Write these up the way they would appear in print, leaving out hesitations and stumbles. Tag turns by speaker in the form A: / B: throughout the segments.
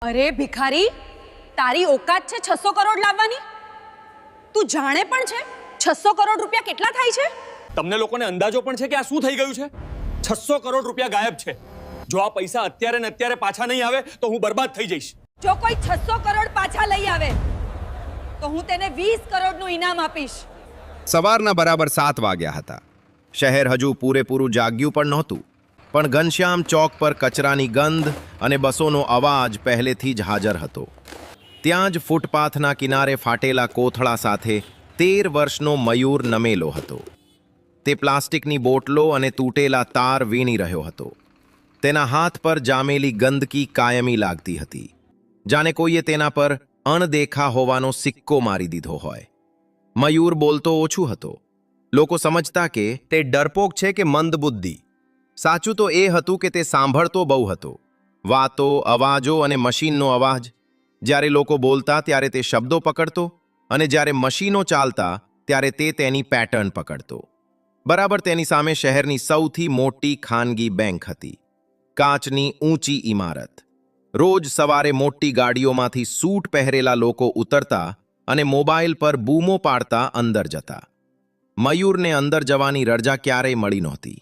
A: અરે ભિખારી, તારી ઓકાત છે 600 કરોડ લાવવાની? તું જાણે પણ છે 600 કરોડ રૂપિયા કેટલા થાય છે?
B: તમને લોકોને અંદાજો પણ છે કે આ શું થઈ ગયું છે? 600 કરોડ રૂપિયા ગાયબ છે. જો આ પૈસા અત્યારે ને અત્યારે પાછા નહીં આવે તો હું બરબાદ થઈ જઈશ.
A: જો કોઈ 600 કરોડ પાછા લઈ આવે તો હું તેને 20 કરોડનું ઇનામ આપીશ.
C: સવારના બરાબર 7 વાગ્યા હતા. શહેર હજુ પૂરેપૂરું જાગ્યું પણ નહોતું, પણ ઘનશ્યામ ચોક પર કચરાની ગંધ અને બસોનો અવાજ પહેલેથી જ હાજર હતો. ત્યાં જ ફૂટપાથના કિનારે ફાટેલા કોથળા સાથે 13 વર્ષનો મયુર નમેલો હતો. તે પ્લાસ્ટિકની બોટલો અને તૂટેલા તાર વીણી રહ્યો હતો. તેના હાથ પર જામેલી ગંદકી કાયમી લાગતી હતી, જાણે કોઈએ તેના પર અણદેખા હોવાનો સિક્કો મારી દીધો હોય. મયુર બોલતો ઓછું હતો. લોકો સમજતા કે તે ડરપોક છે કે મંદબુદ્ધિ. સાચું તો એ હતું કે તે સાંભળતો બહુ હતો. વાતો, અવાજો અને મશીનનો અવાજ. જ્યારે લોકો બોલતા ત્યારે તે શબ્દો પકડતો, અને જ્યારે મશીનો ચાલતા ત્યારે તે તેની પેટર્ન પકડતો. બરાબર તેની સામે શહેરની સૌથી મોટી ખાનગી બેંક હતી. કાચની ઊંચી ઇમારત. રોજ સવારે મોટી ગાડીઓમાંથી સૂટ પહેરેલા લોકો ઉતરતા અને મોબાઈલ પર બૂમો પાડતા અંદર જતા. મયુરને અંદર જવાની રજા ક્યારેય મળી નહોતી.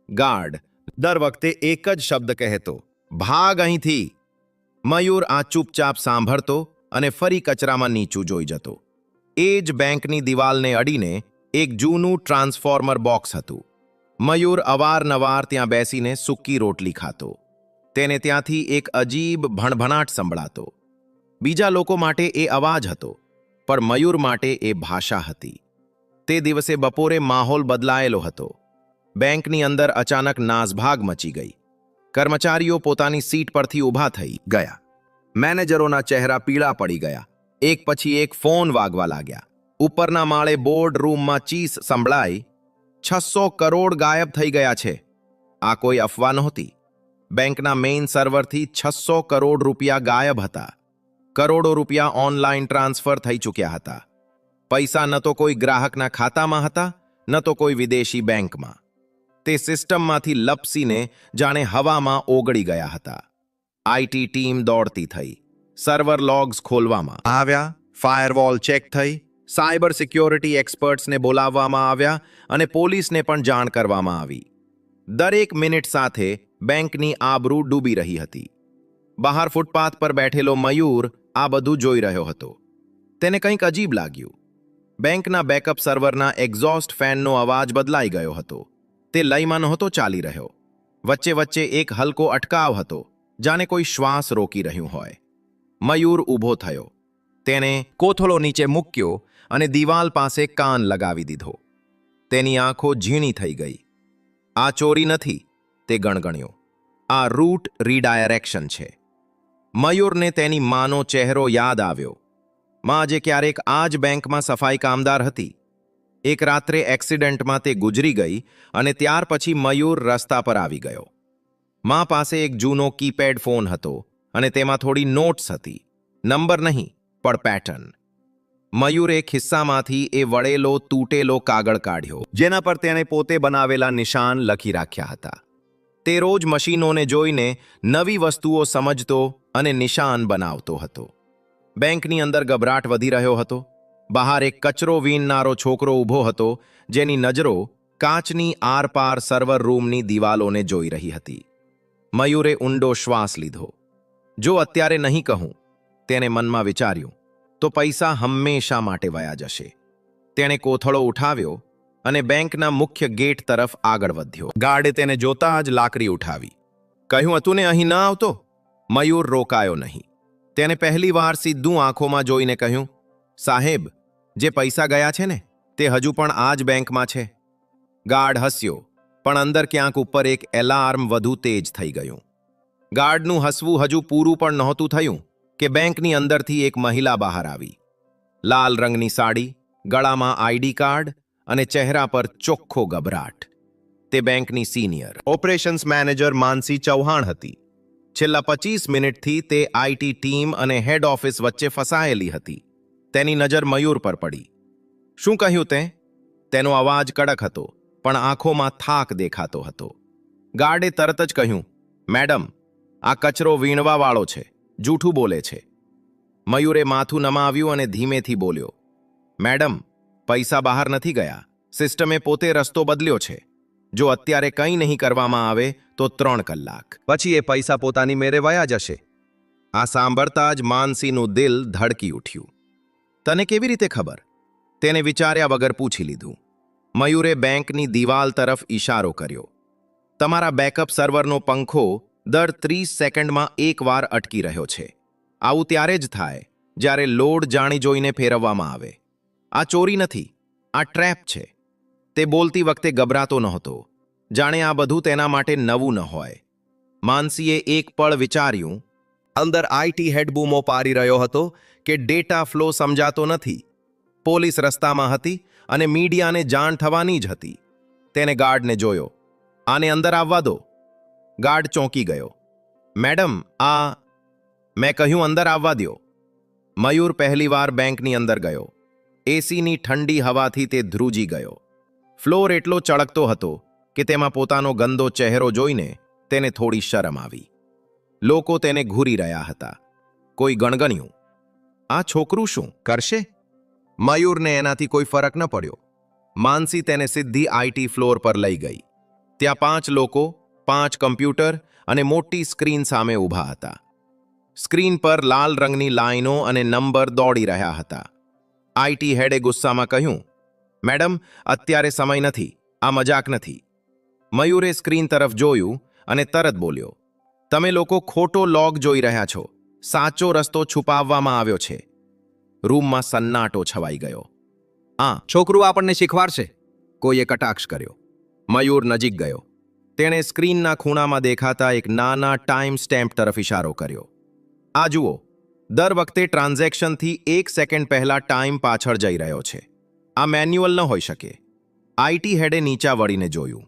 C: ગાર્ડ દર વખતે એક જ શબ્દ કહેતો, ભાગ અહીંથી. મયુર આ ચૂપચાપ સાંભળતો અને ફરી કચરામાં નીચું જોઈ જતો. એ જ બેંકની દિવાલને અડીને એક જૂનું ટ્રાન્સફોર્મર બોક્સ હતું. મયુર અવારનવાર ત્યાં બેસીને સૂકી રોટલી ખાતો. તેને ત્યાંથી એક અજીબ ભણભણાટ સંભળાતો. બીજા લોકો માટે એ અવાજ હતો, પણ મયુર માટે એ ભાષા હતી. તે દિવસે બપોરે માહોલ બદલાયેલો હતો. બેંકની અંદર અચાનક નાસભાગ મચી ગઈ. કર્મચારીઓ પોતાની સીટ પરથી ઊભા થઈ ગયા. મેનેજરોના ચહેરા પીળા પડી ગયા. એક પછી એક ફોન વાગવા લાગ્યા. ઉપરના માળે બોર્ડ રૂમમાં ચીસ સંભળાઈ, 600 કરોડ ગાયબ થઈ ગયા છે. આ કોઈ અફવા નહોતી. બેંકના મેઇન સર્વરથી 600 કરોડ રૂપિયા ગાયબ હતા. કરોડો રૂપિયા ઓનલાઈન ટ્રાન્સફર થઈ ચૂક્યા હતા. પૈસા ન તો કોઈ ગ્રાહકના ખાતામાં હતા, ન તો કોઈ વિદેશી બેંકમાં. તે સિસ્ટમમાંથી લપસીને જાણે હવામાં ઓગળી ગયા હતા. આઈટી ટીમ દોડતી થઈ. સર્વર લોગ્સ ખોલવામાં આવ્યા, ફાયરવોલ ચેક થઈ, સાયબર સિક્યોરિટી એક્સપર્ટ્સને બોલાવવામાં આવ્યા અને પોલીસને પણ જાણ કરવામાં આવી. દરેક મિનિટ સાથે બેંકની આબરૂ ડૂબી રહી હતી. બહાર ફૂટપાથ પર બેઠેલો મયુર આ બધું જોઈ રહ્યો હતો. તેને કંઈક અજીબ લાગ્યું. બેંકના બેકઅપ સર્વરના એક્ઝોસ્ટ ફેનનો અવાજ બદલાઈ ગયો હતો. તે લયમાં નહોતો ચાલી રહ્યો. વચ્ચે વચ્ચે એક હલકો અટકાવ હતો, જાણે કોઈ શ્વાસ રોકી રહ્યું હોય. મયુર ઊભો થયો. તેને કોથળો નીચે મૂક્યો અને દિવાલ પાસે કાન લગાવી દીધો. તેની આંખો ઝીણી થઈ ગઈ. આ ચોરી નથી, તે ગણગણ્યો. આ રૂટ રીડાયરેક્શન છે. મયુરને તેની માનો ચહેરો યાદ આવ્યો. માં જે ક્યારેક આ જ બેંકમાં સફાઈ કામદાર હતી. એક રાત્રે એક્સિડન્ટમાં તે ગુજરી ગઈ અને ત્યાર પછી મયુર રસ્તા પર આવી ગયો. માં પાસે એક જૂનો કીપેડ ફોન હતો અને તેમાં થોડી નોટ્સ હતી. નંબર નહીં, પણ પેટર્ન. મયુરે ખિસ્સામાંથી એ વળેલો તૂટેલો કાગળ કાઢ્યો, જેના પર તેણે પોતે બનાવેલા નિશાન લખી રાખ્યા હતા. તે રોજ મશીનોને જોઈને નવી વસ્તુઓ સમજતો અને નિશાન બનાવતો હતો. બેંકની અંદર ગભરાટ વધી રહ્યો હતો. બહાર એક કચરો વીણનારો છોકરો ઊભો હતો, જેની નજરો કાચની આરપાર સર્વર રૂમની દિવાલોને જોઈ રહી હતી. મયુરે ઊંડો શ્વાસ લીધો. જો અત્યારે નહીં કહું, તેને મનમાં વિચાર્યું, તો પૈસા હંમેશા માટે વયા જશે. તેણે કોથળો ઉઠાવ્યો અને બેંકના મુખ્ય ગેટ તરફ આગળ વધ્યો. ગાર્ડે તેને જોતા જ લાકડી ઉઠાવી. કહ્યું હતું ને અહીં ન આવતો? મયુર રોકાયો નહીં. તેને પહેલી વાર સીધું આંખોમાં જોઈને કહ્યું, સાહેબ, જે પૈસા ગયા છે ને, તે હજુ પણ આ જ બેંકમાં છે. ગાર્ડ હસ્યો, પણ અંદર ક્યાંક ઉપર એક એલાર્મ વધુ તેજ થઈ ગયું. ગાર્ડનું હસવું હજુ પૂરું પણ નહોતું થયું કે બેંકની અંદરથી એક મહિલા બહાર આવી. લાલ રંગની સાડી, ગળામાં આઈડી કાર્ડ અને ચહેરા પર ચોખ્ખો ગભરાટ. તે બેંકની સિનિયર ઓપરેશન્સ મેનેજર માનસી ચૌહાણ હતી. છેલ્લા 25 મિનિટથી તે આઈટી ટીમ અને હેડ ઓફિસ વચ્ચે ફસાયેલી હતી. તેની નજર મયુર પર પડી. શું કહ્યું તે? તેનો અવાજ કડક હતો, પણ આંખોમાં થાક દેખાતો હતો. ગાર્ડે તરત જ કહ્યું, મેડમ, આ કચરો વીણવાવાળો છે. જૂઠું બોલે છે. મયુરે માથું નમાવ્યું અને ધીમેથી બોલ્યો, મેડમ, પૈસા બહાર નથી ગયા. સિસ્ટમે પોતે રસ્તો બદલ્યો છે. જો અત્યારે કંઈ નહીં કરવામાં આવે તો 3 કલાક પછી એ પૈસા પોતાની મેરે વયા જશે. આ સાંભળતા જ માનસીનું દિલ ધડકી ઉઠ્યું. તને કેવી રીતે ખબર? તેને વિચાર્યા વગર પૂછી લીધું. મયુરે બેંકની દિવાલ તરફ ઈશારો કર્યો. તમારા બેકઅપ સર્વરનો પંખો દર 30 સેકન્ડમાં એકવાર અટકી રહ્યો છે. આવું ત્યારે જ થાય જ્યારે લોડ જાણી જોઈને ફેરવવામાં આવે. આ ચોરી નથી, આ ટ્રેપ છે. તે બોલતી વખતે ગભરાતો નહોતો, જાણે આ બધું તેના માટે નવું ન હોય. માનસીએ એક પળ વિચાર્યું. અંદર આઈટી હેડ બૂમો પારી રહ્યો હતો કે ડેટા ફ્લો સમજાતો નથી. પોલીસ રસ્તામાં હતી અને મીડિયાને જાણ થવાની જ હતી. તેને ગાર્ડને જોયો. આને અંદર આવવા દો. ગાર્ડ ચોંકી ગયો. મેડમ, મેં કહ્યું અંદર આવવા દો. મયુર પહેલીવાર બેંકની અંદર ગયો. એસીની ઠંડી હવાથી તે ધ્રુજી ગયો. ફ્લોર એટલો ચળકતો હતો કે તેમાં પોતાનો ગંદો ચહેરો જોઈને તેને થોડી શરમ આવી. લોકો તેને ઘૂરી રહ્યા હતા. કોઈ ગણગણ્યું, આ છોકરું શું કરશે? મયુરને એનાથી કોઈ ફરક ન પડ્યો. માનસી તેને સીધી આઈટી ફ્લોર પર લઈ ગઈ. ત્યાં 5 લોકો, 5 કમ્પ્યુટર અને મોટી સ્ક્રીન સામે ઊભા હતા. સ્ક્રીન પર લાલ રંગની લાઈનો અને નંબર દોડી રહ્યા હતા. આઈટી હેડે ગુસ્સામાં કહ્યું, મેડમ, અત્યારે સમય નથી, આ મજાક નથી. મયુરે સ્ક્રીન તરફ જોયું અને તરત બોલ્યો, તમે લોકો ખોટો લોગ જોઈ રહ્યા છો. સાચો રસ્તો છુપાવવામાં આવ્યો છે. રૂમમાં સન્નાટો છવાઈ ગયો. છોકરું આપણને શીખવાડશે, કોઈએ કટાક્ષ કર્યો. મયુર નજીક ગયો. તેણે સ્ક્રીનના ખૂણામાં દેખાતા એક નાના ટાઈમ સ્ટેમ્પ તરફ ઇશારો કર્યો. આ જુઓ, દર વખતે ટ્રાન્ઝેક્શનથી 1 સેકન્ડ પહેલા ટાઈમ પાછળ જઈ રહ્યો છે. આ મેન્યુઅલ ન હોઈ શકે. આઈટી હેડે નીચા વળીને જોયું.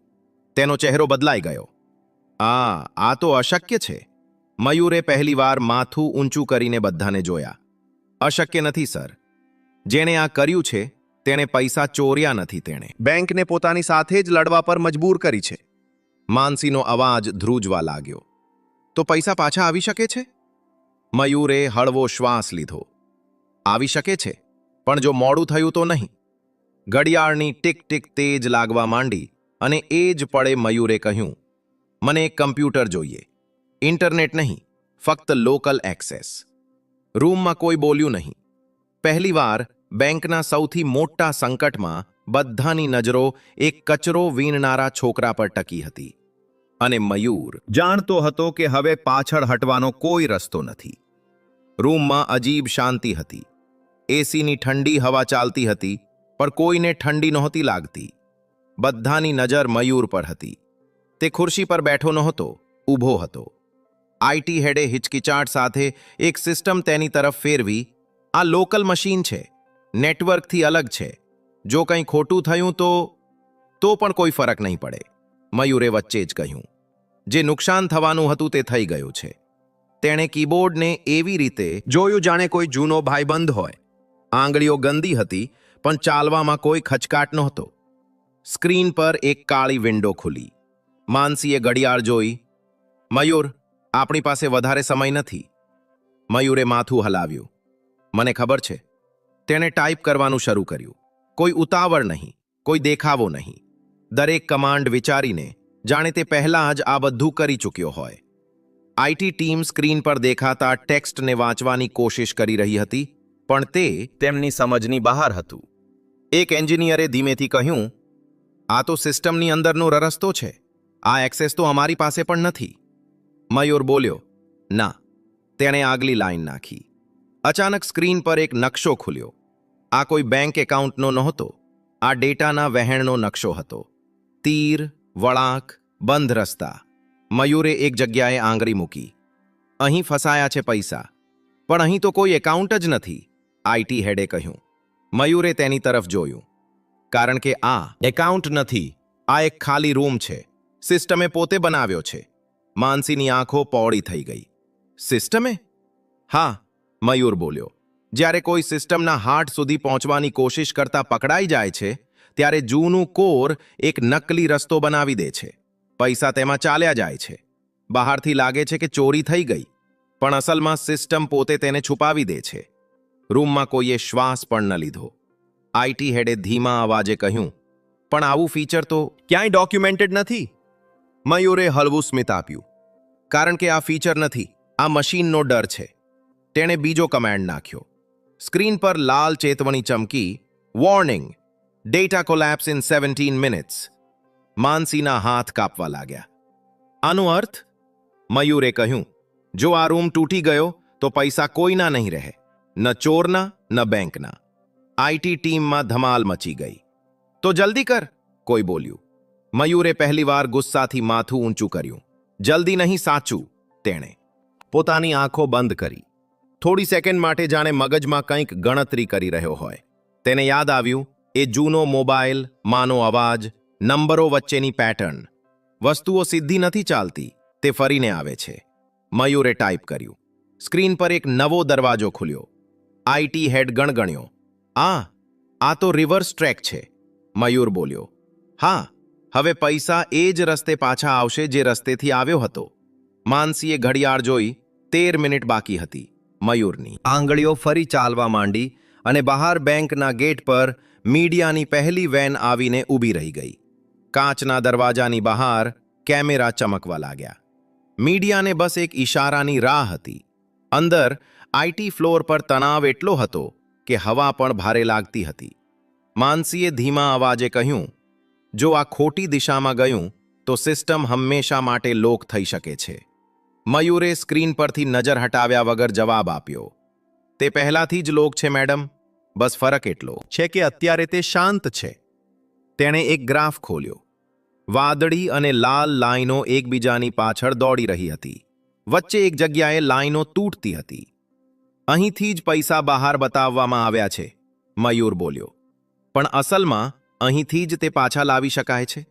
C: તેનો ચહેરો બદલાઈ ગયો. આ તો અશક્ય છે. મયુરે પહેલીવાર માથું ઊંચું કરીને બધાને જોયા. અશક્ય નથી સર. જેણે આ કર્યું છે તેણે પૈસા ચોર્યા નથી. તેણે બેંકને પોતાની સાથે જ લડવા પર મજબૂર કરી છે. માનસીનો અવાજ ધ્રુજવા લાગ્યો. તો પૈસા પાછા આવી શકે છે? મયુરે હળવો શ્વાસ લીધો. આવી શકે છે, પણ જો મોડું થયું તો નહીં. ઘડિયાળની ટીક ટીક તેજ લાગવા માંડી અને એ જ પળે મયુરે કહ્યું, મને એક કમ્પ્યુટર જોઈએ. ઇન્ટરનેટ નહીં, ફક્ત લોકલ એક્સેસ. રૂમમાં કોઈ બોલ્યું નહીં. પહેલીવાર બેંકના સૌથી મોટા સંકટમાં બધાની નજરો એક કચરો વીણનારા છોકરા પર ટકી હતી. અને મયુર જાણતો હતો કે હવે પાછળ હટવાનો કોઈ રસ્તો નથી. રૂમમાં અજીબ શાંતિ હતી. એસીની ઠંડી હવા ચાલતી હતી, પણ કોઈને ઠંડી નહોતી લાગતી. બધાની નજર મયુર પર હતી. તે ખુરશી પર બેઠો નહોતો, ઊભો હતો. આઈટી હેડે હિચકિચાટ સાથે એક સિસ્ટમ તેની તરફ ફેરવી. આ લોકલ મશીન છે, નેટવર્કથી અલગ છે. જો કંઈ ખોટું થયું તો પણ કોઈ ફરક નહીં પડે. મયુરે વચ્ચે જ કહ્યું. જે નુકસાન થવાનું હતું તે થઈ ગયું છે. તેણે કીબોર્ડને એવી રીતે જોયું જાણે કોઈ જૂનો ભાઈબંધ હોય. આંગળીઓ ગંદી હતી, પણ ચાલવામાં કોઈ ખચકાટ નહોતો. સ્ક્રીન પર એક કાળી વિન્ડો ખુલી. માનસીએ ઘડિયાળ જોઈ. મયુર, આપણી પાસે વધારે સમય નથી. મયુરે માથું હલાવ્યું. મને ખબર છે. તેણે ટાઈપ કરવાનું શરૂ કર્યું. કોઈ ઉતાવળ નહીં, કોઈ દેખાવો નહીં. દરેક કમાન્ડ વિચારીને, જાણે તે પહેલાં જ આ બધું કરી ચૂક્યો હોય. આઈટી ટીમ સ્ક્રીન પર દેખાતા ટેક્સ્ટને વાંચવાની કોશિશ કરી રહી હતી, પણ તે તેમની સમજની બહાર હતું. એક એન્જિનિયરે ધીમેથી કહ્યું, આ તો સિસ્ટમની અંદરનો રસ્તો છે. આ એક્સેસ તો અમારી પાસે પણ નથી. મયુર બોલ્યો, ના. તેણે આગલી લાઈન નાખી. અચાનક સ્ક્રીન પર એક નકશો ખુલ્યો. આ કોઈ બેંક એકાઉન્ટનો નહોતો. આ ડેટાના વહેણનો નકશો હતો. તીર, વળાંક, બંધ રસ્તા. મયુરે એક જગ્યાએ આંગળી મૂકી. અહીં ફસાયા છે પૈસા, પણ અહીં તો કોઈ એકાઉન્ટ જ નથી, આઈટી હેડે કહ્યું. મયુરે તેની તરફ જોયું. કારણ કે આ એકાઉન્ટ નથી, આ એક ખાલી રૂમ છે. સિસ્ટમે પોતે બનાવ્યો છે. માનસીની આંખો પહોળી થઈ ગઈ. સિસ્ટમે? હા, મયુર બોલ્યો. જ્યારે કોઈ સિસ્ટમના હાર્ટ સુધી પહોંચવાની કોશિશ કરતા પકડાઈ જાય છે, ત્યારે જૂનું કોર એક નકલી રસ્તો બનાવી દે છે. પૈસા તેમાં ચાલ્યા જાય છે. બહારથી લાગે છે કે ચોરી થઈ ગઈ, પણ અસલમાં સિસ્ટમ પોતે તેને છુપાવી દે છે. રૂમમાં કોઈએ શ્વાસ પણ ન લીધો. આઈટી હેડે ધીમા અવાજે કહ્યું, પણ આવું ફીચર તો ક્યાંય ડોક્યુમેન્ટેડ નથી. મયુરે હળવું સ્મિત આપ્યું. કારણ કે આ ફીચર નથી, આ મશીનનો ડર છે. તેણે બીજો કમાન્ડ નાખ્યો. સ્ક્રીન પર લાલ ચેતવણી ચમકી, warning, data collapse in 17 minutes. માનસીના હાથ કાપવા લાગ્યા. આનો અર્થ? મયુરે કહ્યું, જો આ રૂમ તૂટી ગયો તો પૈસા કોઈના નહીં રહે, ન ચોરના ન બેંકના. આઈટી ટીમમાં ધમાલ મચી ગઈ. તો જલ્દી કર, કોઈ બોલ્યું. મયુરે પહેલીવાર ગુસ્સાથી માથું ઊંચું કર્યું. જલ્દી નહીં, સાચું. તેણે પોતાની આંખો બંધ કરી. થોડી સેકન્ડ માટે જાણે મગજમાં કંઈક ગણતરી કરી રહ્યો હોય. તેને યાદ આવ્યું એ જૂનો મોબાઈલ, માનો અવાજ, નંબરો વચ્ચેની પેટર્ન. વસ્તુઓ સીધી નથી ચાલતી, તે ફરીને આવે છે. મયુરે ટાઈપ કર્યું. સ્ક્રીન પર એક નવો દરવાજો ખુલ્યો. આઈટી હેડ ગણગણ્યો. આ તો રિવર્સ ટ્રેક છે. મયુર બોલ્યો. હા, હવે પૈસા એ જ રસ્તે પાછા આવશે જે રસ્તેથી આવ્યો હતો. માનસીએ ઘડિયાળ જોઈ. 13 મિનિટ બાકી હતી. મયુરની આંગળીઓ ફરી ચાલવા માંડી અને બહાર બેંકના ગેટ પર મીડિયાની પહેલી વેન આવીને ઊભી રહી ગઈ. કાચના દરવાજાની બહાર કેમેરા ચમકવા લાગ્યા. મીડિયાને બસ એક ઈશારાની રાહ હતી. અંદર આઈટી ફ્લોર પર તણાવ એટલો હતો કે હવા પણ ભારે લાગતી હતી. માનસીએ ધીમા અવાજે કહ્યું, જો આ ખોટી દિશામાં ગયું તો સિસ્ટમ હંમેશા માટે લોક થઈ શકે છે. મયુરે સ્ક્રીન પરથી નજર હટાવ્યા વગર જવાબ આપ્યો. તે પહેલાથી જ લોક છે મેડમ, બસ ફરક એટલો છે કે અત્યારે તે શાંત છે. તેણે એક ગ્રાફ ખોલ્યો. વાદળી અને લાલ લાઈનો એકબીજાની પાછળ દોડી રહી હતી. વચ્ચે એક જગ્યાએ લાઈનો તૂટતી હતી. અહીંથી જ પૈસા બહાર બતાવવામાં આવ્યા છે, મયુર બોલ્યો. પણ અસલમાં અહીંથી જ તે પાછા લાવી શકાય છે.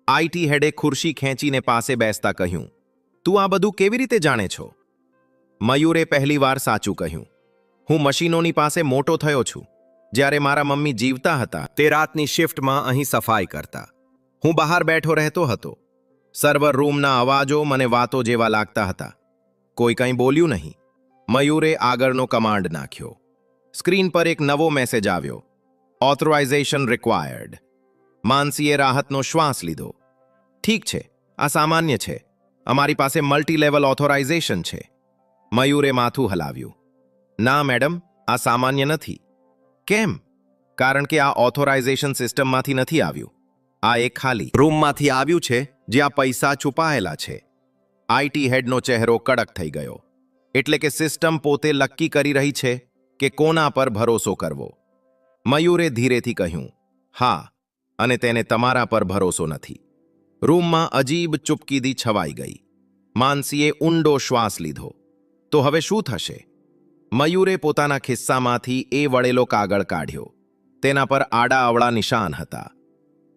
C: આઈટી હેડે ખુરશી ખેંચીને પાસે બેસતા કહ્યું, તું આ બધું કેવી રીતે જાણે છો? મયુરે પહેલીવાર સાચું કહ્યું. હું મશીનોની પાસે મોટો થયો છું. જ્યારે મારા મમ્મી જીવતા હતા તે રાતની શિફ્ટમાં અહીં સફાઈ કરતા. હું બહાર બેઠો રહેતો હતો. સર્વર રૂમના અવાજો મને વાતો જેવા લાગતા હતા. કોઈ કંઈ બોલ્યું નહીં. મયુરે આગળનો કમાન્ડ નાખ્યો. સ્ક્રીન પર એક નવો મેસેજ આવ્યો. Authorisation required. માનસીએ રાહતનો શ્વાસ લીધો. ઠીક છે, આ સામાન્ય છે. અમારી પાસે મલ્ટી લેવલ ઓથોરાઇઝેશન છે. મયુરે માથું હલાવ્યું. ના મેડમ, આ સામાન્ય નથી. કેમ? કારણ કે આ ઓથોરાઇઝેશન સિસ્ટમમાંથી નથી આવ્યું. આ એક ખાલી રૂમમાંથી આવ્યું છે જ્યાં પૈસા છુપાયેલા છે. આઈટી હેડનો ચહેરો કડક થઈ ગયો. એટલે કે સિસ્ટમ પોતે નક્કી કરી રહી છે કે કોના પર ભરોસો કરવો. મયુરે ધીરેથી કહ્યું, હા, અને તેને તમારા પર ભરોસો નથી. રૂમમાં અજીબ ચૂપકીદી છવાઈ ગઈ. માનસીએ ઊંડો શ્વાસ લીધો. તો હવે શું થશે? મયુરે પોતાના ખિસ્સામાંથી એ વળેલો કાગળ કાઢ્યો. તેના પર આડા અવળા નિશાન હતા.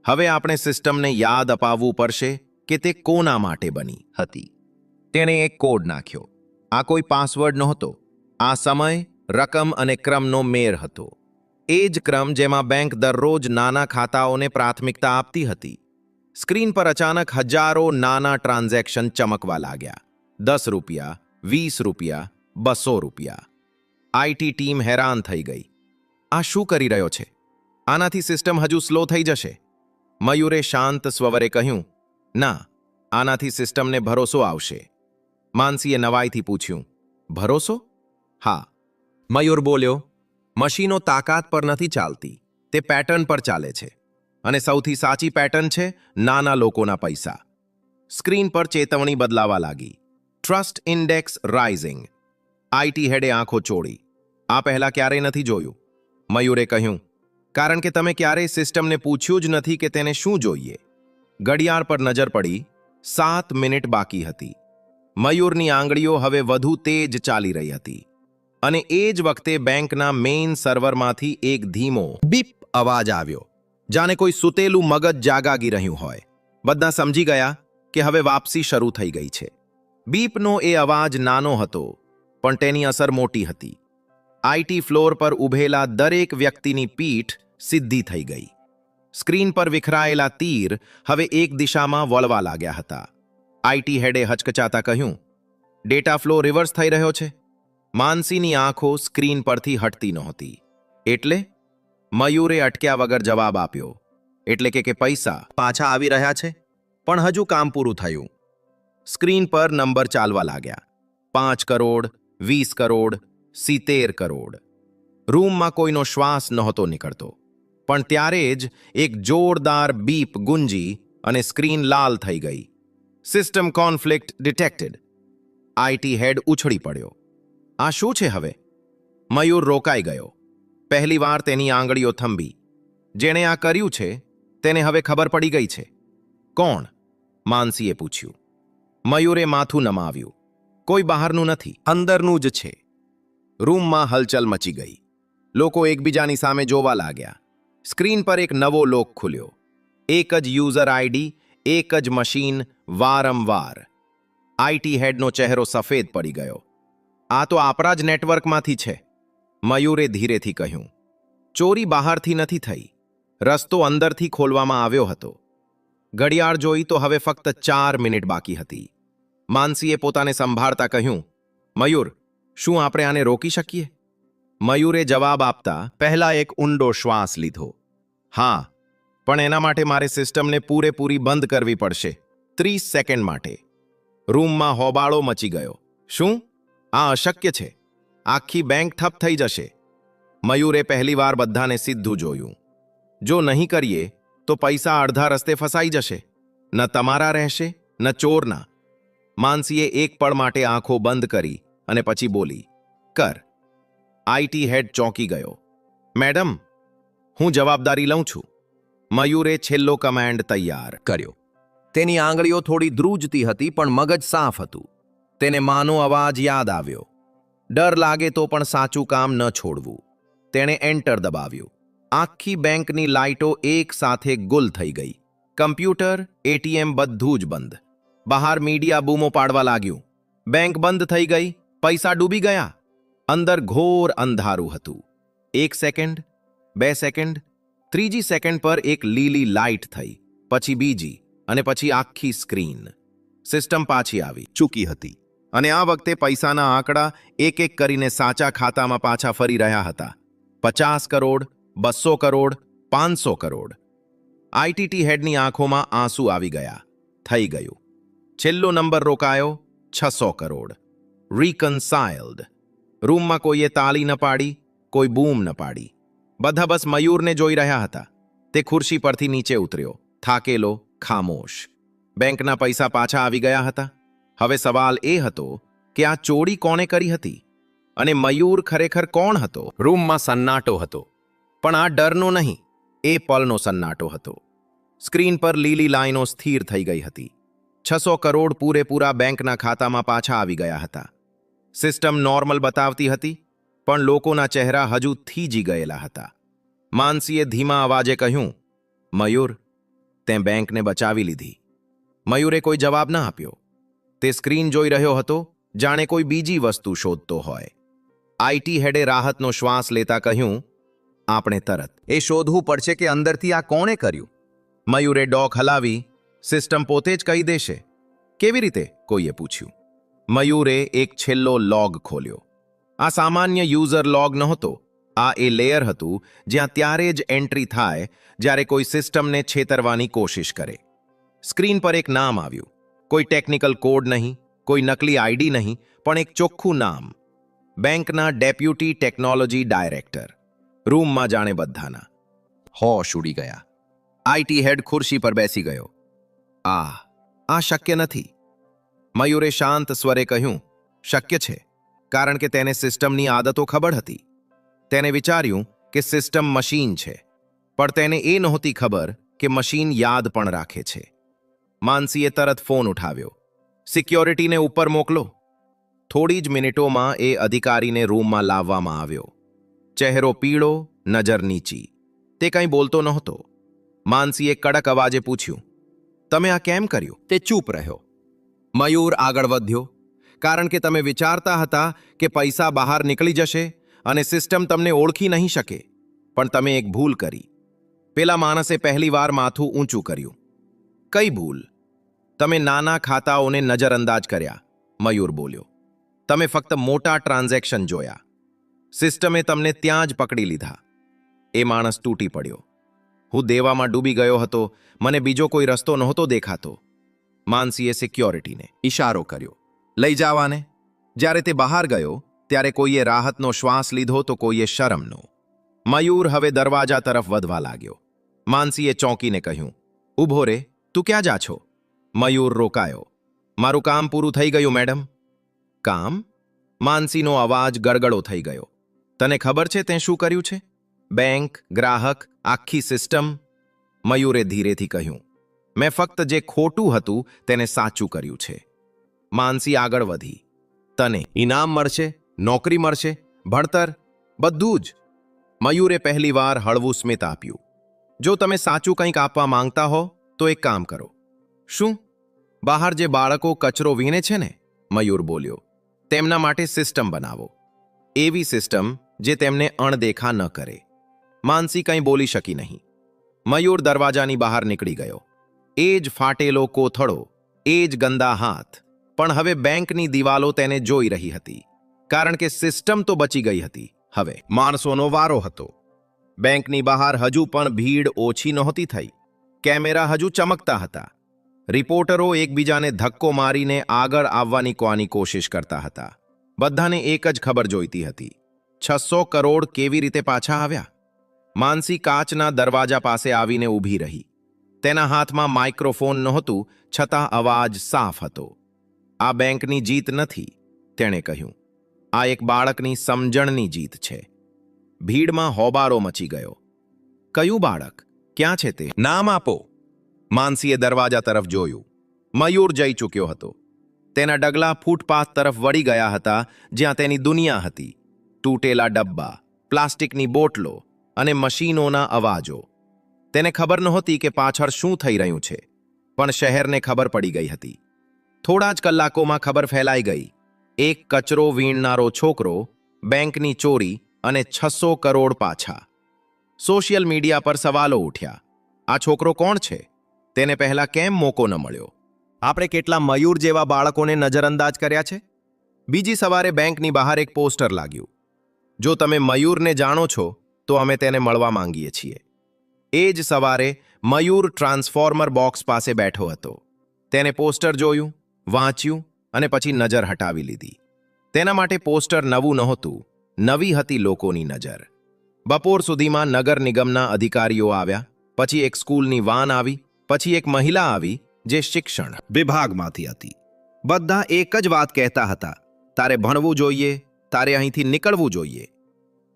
C: હવે આપણે સિસ્ટમને યાદ અપાવવું પડશે કે તે કોના માટે બની હતી. તેણે એક કોડ નાખ્યો. આ કોઈ પાસવર્ડ નહોતો. આ સમય, રકમ અને ક્રમનો મેળ હતો. એ જ ક્રમ જેમાં બેંક દરરોજ નાના ખાતાઓને પ્રાથમિકતા આપતી હતી. સ્ક્રીન પર અચાનક હજારો નાના ટ્રાન્ઝેક્શન ચમકવા લાગ્યા. 10 રૂપિયા, 20 રૂપિયા, 200 રૂપિયા. આઈટી ટીમ હેરાન થઈ ગઈ. આ શું કરી રહ્યો છે? આનાથી સિસ્ટમ હજુ સ્લો થઈ જશે. મયુરે શાંત સ્વરે કહ્યું, ના, આનાથી સિસ્ટમને ભરોસો આવશે. માનસીએ નવાઈથી પૂછ્યું, ભરોસો? હા, મયુર બોલ્યો. મશીનો તાકાત પર નથી ચાલતી, તે પેટર્ન પર ચાલે છે. અને સૌથી સાચી પેટર્ન છે નાના લોકોના પૈસા. સ્ક્રીન પર ચેતવણી બદલાવા લાગી. Trust index rising. આઈટી હેડે આંખો ચોળી. આ પહેલા ક્યારેય નથી જોયું. મયુરે કહ્યું, કારણ કે તમે ક્યારેય સિસ્ટમને પૂછ્યું જ નથી કે તેને શું જોઈએ. ઘડિયાળ પર નજર પડી. 7 મિનિટ બાકી હતી. મયુરની આંગળીઓ હવે વધુ તેજ ચાલી રહી હતી. અને એ જ વખતે બેંકના મેઇન સર્વરમાંથી એક ધીમો બીપ અવાજ આવ્યો. જાણે કોઈ સૂતેલું મગજ જાગાગી રહ્યું હોય. બધા સમજી ગયા કે હવે વાપસી શરૂ થઈ ગઈ છે. બીપનો એ અવાજ નાનો હતો, પણ તેની અસર મોટી હતી. આઈટી ફ્લોર પર ઊભેલા દરેક વ્યક્તિની પીઠ સીધી થઈ ગઈ. સ્ક્રીન પર વિખરાયેલા તીર હવે એક દિશામાં વળવા લાગ્યા હતા. આઈટી હેડે હચકચાતા કહ્યું, ડેટા ફ્લો રિવર્સ થઈ રહ્યો છે. માનસીની આંખો સ્ક્રીન પરથી હટતી નહોતી. એટલે મયુરે અટક્યા વગર જવાબ આપ્યો. એટલે કે પૈસા પાછા આવી રહ્યા છે, પણ હજુ કામ પૂરું થયું. સ્ક્રીન પર નંબર ચાલવા લાગ્યા. 5 કરોડ, 20 કરોડ, 70 કરોડ. રૂમમાં કોઈનો શ્વાસ નહોતો નીકળતો. પણ ત્યારે જ એક જોરદાર બીપ ગુંજી અને સ્ક્રીન લાલ થઈ ગઈ. System conflict detected. આઈટી હેડ ઉછળી પડ્યો. આ શું છે હવે? મયુર રોકાઈ ગયો. પહેલીવાર તેની આંગળીઓ થંભી. જેણે આ કર્યું છે તેને હવે ખબર પડી ગઈ છે. કોણ? માનસીએ પૂછ્યું. મયુરે માથું નમાવ્યું. કોઈ બહારનું નથી, અંદરનું જ છે. રૂમમાં હલચલ મચી ગઈ. લોકો એકબીજાની સામે જોવા લાગ્યા. સ્ક્રીન પર એક નવો લોક ખુલ્યો. એક જ યુઝર આઈડી, એક જ મશીન, વારંવાર. આઈટી હેડનો ચહેરો સફેદ પડી ગયો. આ તો આપણા જ નેટવર્કમાંથી છે. મયુરે ધીરેથી કહ્યું. ચોરી બહારથી નથી થઈ, રસ્તો અંદરથી ખોલવામાં આવ્યો હતો. ઘડિયાળ જોઈ તો હવે ફક્ત 4 મિનિટ બાકી હતી. માનસીએ પોતાને સંભાળતા કહ્યું, મયુર, શું આપણે આને રોકી શકીએ? મયુરે જવાબ આપતા પહેલા એક ઊંડો શ્વાસ લીધો. હા, પણ એના માટે મારે સિસ્ટમને પૂરેપૂરી બંધ કરવી પડશે. 30 સેકન્ડ માટે. રૂમમાં હોબાળો મચી ગયો. શું? આ અશક્ય છે. આખી બેંક ઠપ થઈ જશે. મયુરે પહેલીવાર બધાને સીધું જોયું. જો નહીં કરીએ તો પૈસા અડધા રસ્તે ફસાઈ જશે. ન તમારા રહેશે, ન ચોરના. માનસીએ એક પળ માટે આંખો બંધ કરી અને પછી બોલી, કર. આઈટી હેડ ચોંકી ગયો. મેડમ, હું જવાબદારી લઉં છું. મયુરે છેલ્લો કમાન્ડ તૈયાર કર્યો. તેની આંગળીઓ થોડી ધ્રુજતી હતી, પણ મગજ સાફ હતું. તેને માનો અવાજ યાદ આવ્યો. ડર લાગે તો પણ સાચું કામ ન છોડવું. તેણે એન્ટર દબાવ્યું. આખી બેંકની લાઇટો એક સાથે ગુલ થઈ ગઈ. કમ્પ્યુટર, એટીએમ બધું જ બંધ. બહાર મીડિયા બૂમો પાડવા લાગ્યું. બેંક બંધ થઈ ગઈ, પૈસા ડૂબી ગયા. અંદર ઘોર અંધારું હતું. 1 સેકન્ડ, 2 સેકન્ડ, ત્રીજી સેકન્ડ પર એક લીલી લાઇટ થઈ, પછી બીજી, અને પછી આખી સ્ક્રીન. સિસ્ટમ પાછી આવી ચૂકી હતી, અને આ વખતે પૈસાના આંકડા એક એક કરીને સાચા ખાતામાં પાછા ફરી રહ્યા હતા. 50 કરોડ, 200 કરોડ, 500 કરોડ. આઈટીટી હેડની આંખોમાં આંસુ આવી ગયા. થઈ ગયું. છેલ્લો નંબર રોકાયો 600 કરોડ. રિકન્સાઇલ્ડ. રૂમમાં કોઈએ તાળી ન પાડી, કોઈ બૂમ ન પાડી. બધા બસ મયુરને જોઈ રહ્યા હતા. તે ખુરશી પરથી નીચે ઉતર્યો, થાકેલો, ખામોશ. બેંકના પૈસા પાછા આવી ગયા હતા. હવે સવાલ એ હતો કે આ ચોરી કોણે કરી હતી, અને મયુર ખરેખર કોણ હતો? રૂમમાં સન્નાટો હતો, પણ આ ડરનો નહીં, એ પલનો સન્નાટો હતો. સ્ક્રીન પર લીલી લાઈનો સ્થિર થઈ ગઈ હતી. 600 કરોડ પૂરેપૂરા બેંકના ખાતામાં પાછા આવી ગયા હતા. સિસ્ટમ નોર્મલ બતાવતી હતી, પણ લોકોના ચહેરા હજુ થીજી ગયેલા હતા. માનસીએ ધીમા અવાજે કહ્યું, મયુર, તે બેંકને બચાવી લીધી. મયુરે કોઈ જવાબ ન આપ્યો. તે સ્ક્રીન જોઈ રહ્યો હતો, જાણે કોઈ બીજી વસ્તુ શોધતો હોય. આઈટી હેડે રાહતનો શ્વાસ લેતા કહ્યું, આપણે તરત એ શોધવું પડશે કે અંદરથી આ કોણે કર્યું. મયુરે ડોક હલાવી, સિસ્ટમ પોતે જ કહી દેશે. કેવી રીતે? કોઈએ પૂછ્યું. મયુરે એક છેલ્લો લોગ ખોલ્યો. આ સામાન્ય યુઝર લોગ નહોતો. આ એ લેયર હતું જ્યાં ત્યારે જ એન્ટ્રી થાય જ્યારે કોઈ સિસ્ટમને છેતરવાની કોશિશ કરે. સ્ક્રીન પર એક નામ આવ્યું. કોઈ ટેકનિકલ કોડ નહીં, કોઈ નકલી આઈડી નહીં, પણ એક ચોખ્ખું નામ. બેંકના ડેપ્યુટી ટેકનોલોજી ડાયરેક્ટર. રૂમમાં જાણે બધાના હોશ ઉડી ગયા. આઈટી હેડ ખુરશી પર બેસી ગયો. આ શક્ય નથી. મયુરે શાંત સ્વરે કહ્યું, શક્ય છે, કારણ કે તેને સિસ્ટમની આદતો ખબર હતી. તેને વિચાર્યું કે સિસ્ટમ મશીન છે, પણ તેને એ નહોતી ખબર કે મશીન યાદ પણ રાખે છે. માનસીએ તરત ફોન ઉઠાવ્યો. સિક્યોરિટીને ઉપર મોકલો. થોડી જ મિનિટોમાં એ અધિકારીને રૂમમાં લાવવામાં આવ્યો. ચહેરો પીળો, નજર નીચી. તે કંઈ બોલતો નહોતો. માનસીએ કડક અવાજે પૂછ્યું, તમે આ કેમ કર્યું? તે ચૂપ રહ્યો. મયુર આગળ વધ્યો, કારણ કે તમે વિચારતા હતા કે પૈસા બહાર નીકળી જશે અને સિસ્ટમ તમને ઓળખી નહીં શકે. પણ તમે એક ભૂલ કરી. પેલા માણસે પહેલીવાર માથું ઊંચું કર્યું. કઈ ભૂલ? તમે નાના ખાતાઓને નજરઅંદાજ કર્યા. મયુર બોલ્યો. તમે ફક્ત મોટા ટ્રાન્ઝેક્શન જોયા. સિસ્ટમે તમને ત્યાં જ પકડી લીધા. એ માણસ તૂટી પડ્યો. હું દેવામાં ડૂબી ગયો હતો. મને બીજો કોઈ રસ્તો નહોતો દેખાતો. માનસીએ સિક્યોરિટીને ઈશારો કર્યો, લઈ જાવાને. જ્યારે તે બહાર ગયો ત્યારે કોઈએ રાહતનો શ્વાસ લીધો તો કોઈએ શરમનો. મયુર હવે દરવાજા તરફ વધવા લાગ્યો. માનસીએ ચોંકીને કહ્યું, ઊભો રે, તું ક્યાં જા છો? મયુર રોકાયો. મારું કામ પૂરું થઈ ગયું મેડમ. કામ? માનસીનો અવાજ ગળગળો થઈ ગયો. તને ખબર છે તે શું કર્યું છે? બેંક, ગ્રાહક, આખી સિસ્ટમ. મયુરે ધીરેથી કહ્યું, મેં ફક્ત જે ખોટું હતું તેને સાચું કર્યું છે. માનસી આગળ વધી. તને ઇનામ મળશે, નોકરી મળશે, ભણતર, બધું જ. મયુરે પહેલીવાર હળવું સ્મિત આપ્યું. જો તમે સાચું કંઈક આપવા માંગતા હો તો એક કામ કરો. શું? બહાર જે બાળકો કચરો વીણે છે ને, મયુર બોલ્યો, તેમના માટે સિસ્ટમ બનાવો. એવી સિસ્ટમ જે તેમને અણદેખા ન કરે. માનસી કંઈ બોલી શકી નહીં. મયુર દરવાજાની બહાર નીકળી ગયો. એ જ ફાટેલો કોથળો, એ જ ગંદા હાથ. પણ હવે બેંકની દિવાલો તેને જોઈ રહી હતી, કારણ કે સિસ્ટમ તો બચી ગઈ હતી. હવે માણસોનો વારો હતો. બેંકની બહાર હજુ પણ ભીડ ઓછી નહોતી થઈ. કેમેરા હજુ ચમકતા હતા. રિપોર્ટરો એકબીજાને ધક્કો મારીને આગળ આવવાની કોની કોશિશ કરતા હતા. બધાને એક જ ખબર જોઈતી હતી, 600 કરોડ કેવી રીતે પાછા આવ્યા? માનસી કાચના દરવાજા પાસે આવીને ઊભી રહી. તેના હાથમાં માઇક્રોફોન નહોતું, છતાં અવાજ સાફ હતો. આ બેંકની જીત નથી, તેણે કહ્યું. આ એક બાળકની સમજણની જીત છે. ભીડમાં હોબારો મચી ગયો. કયું બાળક? ક્યાં છે તે? નામ આપો. માનસીએ દરવાજા તરફ જોયું. મયુર જઈ ચૂક્યો હતો. તેના ડગલા ફૂટપાથ તરફ વળી ગયા હતા, જ્યાં તેની દુનિયા હતી. તૂટેલા ડબ્બા, પ્લાસ્ટિકની બોટલો અને મશીનોના અવાજો. તેને ખબર નહોતી કે પાછળ શું થઈ રહ્યું છે, પણ શહેરને ખબર પડી ગઈ હતી. થોડા જ કલાકોમાં ખબર ફેલાઈ ગઈ. એક કચરો વીણનારો છોકરો, બેંકની ચોરી અને 600 કરોડ પાછા. સોશિયલ મીડિયા પર સવાલો ઉઠ્યા. આ છોકરો કોણ છે? તેને પહેલા કેમ મોકો ન મળ્યો? આપણે કેટલા મયુર જેવા બાળકોને નજરઅંદાજ કર્યા છે? બીજી સવારે બેંકની બહાર એક પોસ્ટર લાગ્યું. જો તમે મયુરને જાણો છો તો અમે તેને મળવા માંગીએ છીએ. એ જ સવારે મયુર ટ્રાન્સફોર્મર બોક્સ પાસે બેઠો હતો. તેને પોસ્ટર જોયું, વાંચ્યું અને પછી નજર હટાવી લીધી. તેના માટે પોસ્ટર નવું નહોતું, નવી હતી લોકોની નજર. બપોર સુધીમાં નગર નિગમના અધિકારીઓ આવ્યા, પછી એક સ્કૂલની વાન આવી, પછી એક મહિલા આવી જે શિક્ષણ વિભાગમાંથી હતી. બધા એક જ વાત કહેતા હતા, તારે ભણવું જોઈએ, તારે અહીંથી નીકળવું જોઈએ.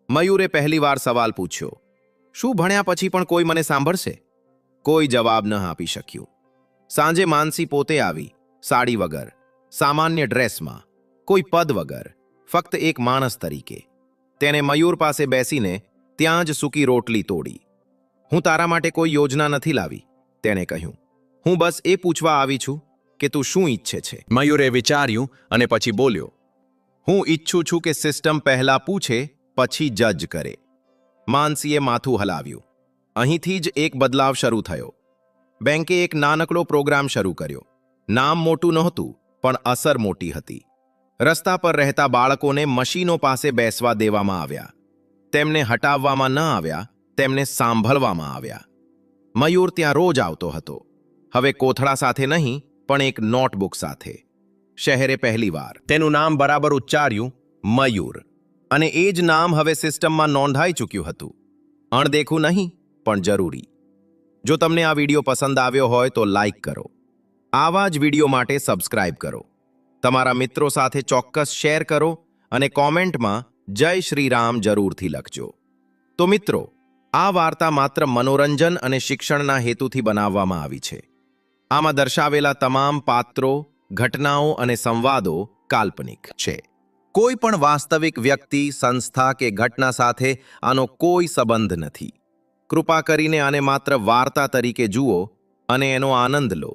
C: મયુરે પહેલીવાર સવાલ પૂછ્યો, શું ભણ્યા પછી પણ કોઈ મને સાંભળશે? કોઈ જવાબ ન આપી શક્યું. સાંજે માનસી પોતે આવી, સાડી વગર, સામાન્ય ડ્રેસમાં, કોઈ પદ વગર, ફક્ત એક માણસ તરીકે. તેને મયુર પાસે બેસીને ત્યાં જ સૂકી રોટલી તોડી. હું તારા માટે કોઈ યોજના નથી લાવી, તેણે કહ્યું. હું બસ એ પૂછવા આવી છું કે તું શું ઈચ્છે છે? મયુરે વિચાર્યું અને પછી બોલ્યો, હું ઈચ્છું છું કે સિસ્ટમ પહેલા પૂછે પછી જજ કરે. માનસીએ માથું હલાવ્યું. અહીંથી જ એક બદલાવ શરૂ થયો. બેંકે એક નાનકડો પ્રોગ્રામ શરૂ કર્યો. નામ મોટું નહોતું, પણ અસર મોટી હતી. રસ્તા પર રહેતા બાળકોને મશીનો પાસે બેસવા દેવામાં આવ્યા. તેમને હટાવવામાં ન આવ્યા, તેમને સાંભળવામાં આવ્યા. મયુર ત્યાં રોજ આવતો હતો. હવે કોથળા સાથે નહીં, પણ એક નોટબુક સાથે. શહેરે પહેલીવાર તેનું નામ બરાબર ઉચ્ચાર્યું, મયુર. અને એ જ નામ હવે સિસ્ટમમાં નોંધાઈ ચૂક્યું હતું. અણદેખું નહીં, પણ જરૂરી. જો તમને આ વિડીયો પસંદ આવ્યો હોય તો લાઈક કરો. આવા જ વિડીયો માટે સબસ્ક્રાઇબ કરો. તમારા મિત્રો સાથે ચોક્કસ શેર કરો અને કોમેન્ટમાં જય શ્રી રામ જરૂરથી લખજો. તો મિત્રો, આ વાર્તા માત્ર મનોરંજન અને શિક્ષણના હેતુથી બનાવવામાં આવી છે. આમાં દર્શાવેલા તમામ પાત્રો, ઘટનાઓ અને સંવાદો કાલ્પનિક છે. કોઈ પણ વાસ્તવિક વ્યક્તિ, સંસ્થા કે ઘટના સાથે આનો કોઈ સંબંધ નથી. કૃપા કરીને આને માત્ર વાર્તા તરીકે જુઓ અને એનો આનંદ લો.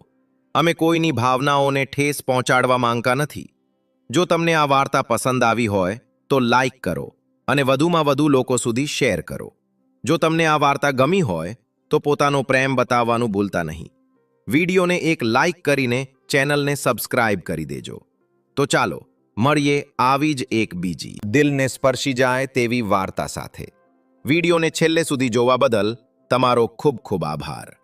C: અમે કોઈની ભાવનાઓને ઠેસ પહોંચાડવા માંગતા નથી. જો તમને આ વાર્તા પસંદ આવી હોય તો લાઈક કરો અને વધુમાં વધુ લોકો સુધી શેર કરો. જો તમને આ વાર્તા ગમી હોય તો પોતાનો પ્રેમ બતાવવાનું ભૂલતા નહીં. વિડીયોને એક લાઈક કરીને ચેનલને સબસ્ક્રાઇબ કરી દેજો. તો ચાલો મળીએ આવી જ એક બીજી દિલને સ્પર્શી જાય તેવી વાર્તા સાથે. વિડીયોને છેલ્લે સુધી જોવા બદલ તમારો ખૂબ ખૂબ આભાર.